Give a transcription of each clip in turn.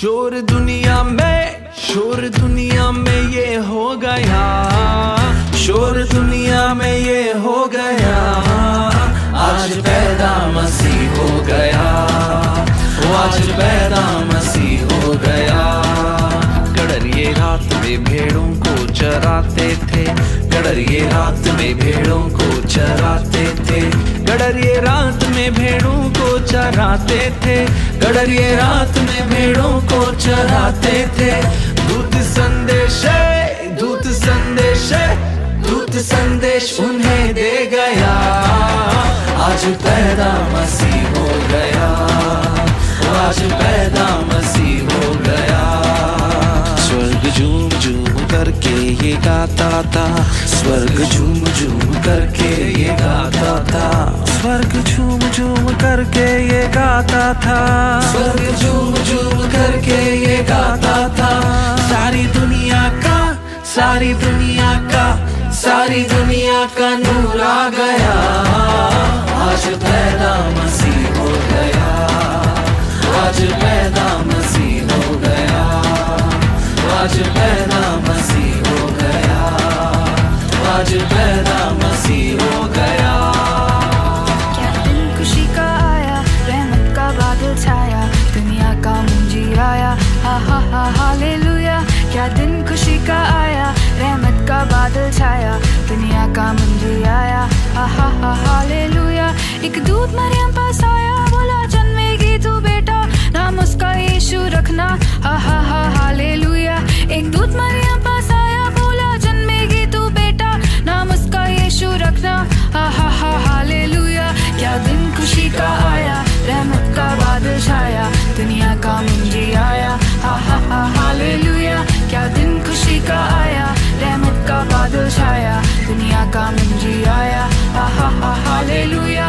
शोर दुनिया में ये हो गया, शोर दुनिया में ये हो गया, आज पैदा मसीह हो गया, आज पैदा मसीह हो गया। गडरिये रात में भेड़ों को चराते थे, गडरिये रात में भेड़ों को चराते थे, गडरिये रात में भेड़ों को चराते थे, गडरिये रात में भेड़ों को चराते थे। दूत संदेश, दूत संदेश, दूत संदेश उन्हें दे गया, आज पैदा मसीह हो गया, आज पैदा मसीह हो गया। स्वर्ग झूम झूम करके ये गाता था, स्वर्ग झूम झूम करके ये गाता था, स्वर्ग झूम झूम करके ये गाता था, स्वर्ग झूम झूम करके ये गाता था। सारी दुनिया का, सारी दुनिया का, सारी दुनिया का नूर आ गया, आज पैदा मसीह हो गया, आज पैदा मसीह हो गया, आज पैदा मसीह हो गया, आज पैदा मसीह हो गया। क्या दिन खुशी का आया, रहमत का बादल छाया, दुनिया का मुंजी आया, हा हा हा हालेलुया। क्या दिन खुशी का आया, रहमत का बादल छाया, दुनिया का मुंजी आया, हा हा हा हालेलुया। एक दूत मरियम पास आया, बोला जन्मेगी तू बेटा, नाम उसका यीशु रखना, हा हा हा हालेलुया। एक दूत मरियम पास आया, बोला जन्मेगी तू बेटा, नाम उसका यीशु रखना, हा हा हा हालेलुया। क्या दिन खुशी का आया, रहमत का बादल छाया, दुनिया का मुंजी आया, हा हा हा हालेलुया। क्या दिन खुशी का आया, रहमत का बादल छाया, दुनिया का मुंजी आया, हा हा हा हालेलुया।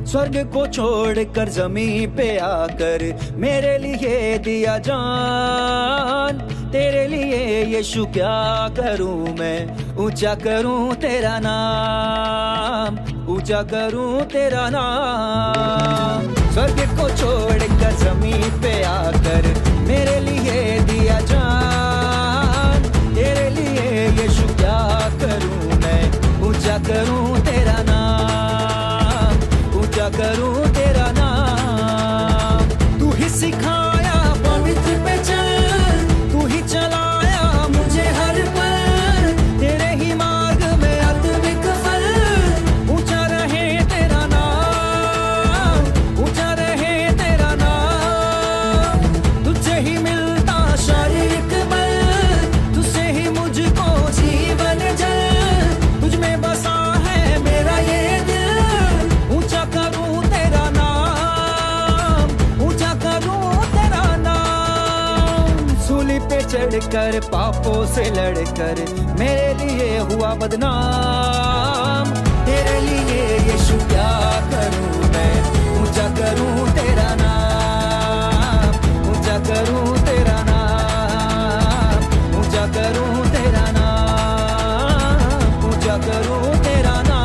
स्वर्ग को छोड़कर जमीन पे आकर मेरे लिए दिया जान, तेरे लिए यीशु क्या करूं मैं, ऊंचा करूं तेरा नाम, ऊंचा करूं तेरा नाम। स्वर्ग को छोड़कर जमीन पे आकर मेरे लिए दिया जान, तेरे लिए यीशु क्या करूं मैं, ऊंचा करूं तेरा नाम, ऊंचा करूं तेरा नाम। तू ही सिखाया पवित्र पे चल, तू ही चलाया मुझे हर पल, तेरे ही मार्ग में आत्मिक फल, ऊंचा रहे तेरा नाम, ऊंचा रहे तेरा नाम। तुझसे ही मिलता शारीरिक बल, तुझसे ही मुझको जीवन जल, तुझ में बसा है मेरा ये दिल, ऊंचा करूं तेरा नाम, ऊंचा करूं तेरा नाम। सूली पे चढ़कर पापों से लड़कर मेरे लिए हुआ बदनाम, तेरे लिए यीशु क्या करूं मैं, ऊंचा करूं तेरा नाम, ऊंचा करूं तेरा नाम, ऊंचा करूं तेरा नाम, ऊंचा करूं तेरा नाम।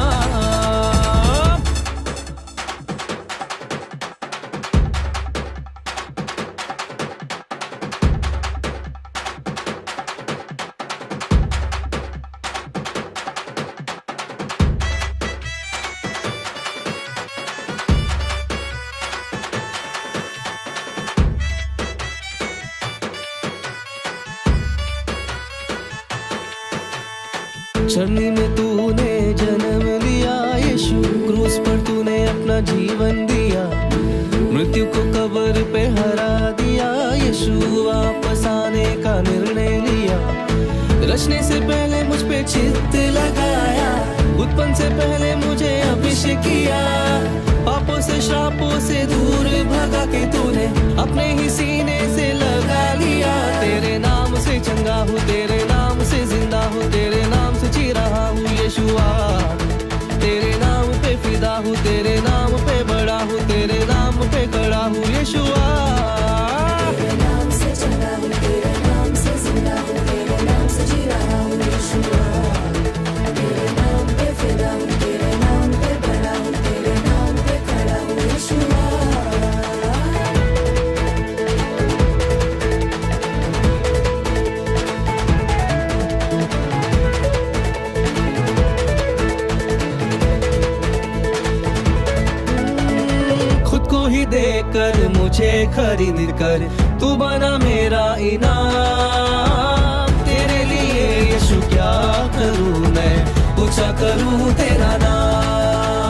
चरनी में तूने जन्म लिया यीशु, क्रूस पर तूने अपना जीवन दिया, मृत्यु को कब्र पे हरा दिया यीशु, वापस आने का निर्णय लिया। रचने से पहले मुझ पे चित्त लगाया, उत्पन्न से पहले मुझे अभिषेक खुश किया। पापों से श्रापों से दूर भगा के तूने अपने ही सीने से लगा लिया। तेरे नाम से चंगा हूँ, तेरे नाम से जिंदा हूँ, तेरे नाम से जी रहा हूँ यीशुआ। तेरे नाम पे फिदा हूँ, तेरे नाम पे बड़ा हूँ, तेरे नाम पे खड़ा हूँ यीशुआ। तेरे नाम से चंगा हूँ, तेरे नाम से जिंदा हूँ, तेरे नाम से जी रहा हूँ यीशुआ। तेरे नाम पे फिदा हूँ, तेरे नाम पे बड़ा हूँ, तेरे नाम पे खड़ा हूँ यीशुआ। खुद को ही देकर मुझे खरीद कर तू बना मेरा इनाम। तेरे लिए यीशु क्या करूं मैं, ऊंचा करूं तेरा नाम।